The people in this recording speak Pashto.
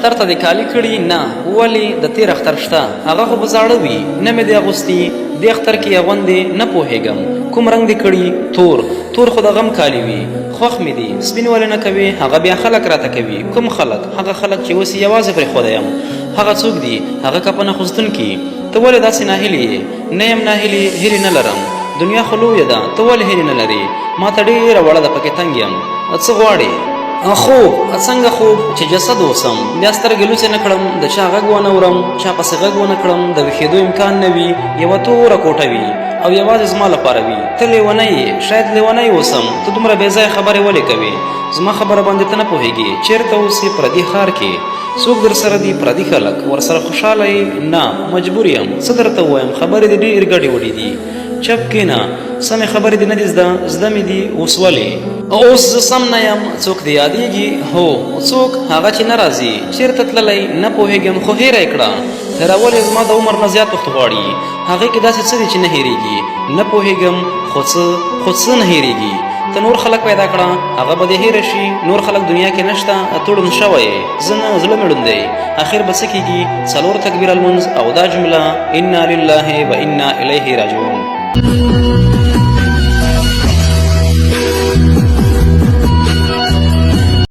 اختر ته دې کالي کړي؟ نه. ولې؟ د تېر اختر شته، هغه خو به زاړه وي، نه مې دې اغوستي. دې اختر کې اغوندې نه پوهېږم کوم رنګ دې کړي؟ تور. تور خو د غم کالي وي، خوښ مې دي. سپین ولې نه کوې؟ هغه بیا خلک راته کوي. کوم خلک؟ هغه خلک چې اوس یوازې پرېښودی یم. هغه څوک دي؟ هغه کفن اخیستونکي. ته ولې داسې ناهیلې یې؟ نه یم ناهیلې، هیلې نه لرم. دنیا خو لویه ده، ته ولې هیلې نه لرې؟ ما ته ډېره وړه ده، پکې تنګ یم. څه غواړې؟ خوب. څنګه خوب؟ چې جسد اوسم، بیا سترګې لوڅې نه کړم، د چا غږ ونه اورم، چا پسې غږ ونه کړم، د ویښېدو امکان نه وي، یوه توره کوټه وي او یوازې زما لپاره وي. ته لیونی یې، شاید لیونی اوسم. ته دومره بې ځایه خبرې ولې کوې؟ زما خبره باندې ته نه پوهېږې. چېرته اوسې؟ پردي ښار کې. څوک در سره دي؟ پردي خلک. ورسره خوشحاله یې؟ نه، مجبور یم. څه درته ووایم؟ خبرې دې ډېرې ګډې وډې دي. چپ کښېنه، سمې خبرې دې نه دي زده، زده مې دي. اوس ولې؟ اوس زه سم نه یم. څوک دې یادېږي؟ هو. څوک؟ هغه چې نه راځي. چېرته تللی؟ نه پوهېږم، خو هېره یې کړه. هېرول یې زما د عمر نه زیات وخت غواړي. هغې کې داسې څه دي چې نه هېرېږي؟ نه پوهېږم، خو څه نه هېرېږي؟ ته نور خلک پیدا کړه، هغه به دې هېره شي. نور خلک دنیا کې نشته، تړون شوی. زه نه، زړه مې ړوند دی. اخر به څه کېږي؟ 4 تکبیر المنځ او دا جمله انا لله و انا الیه راجعون.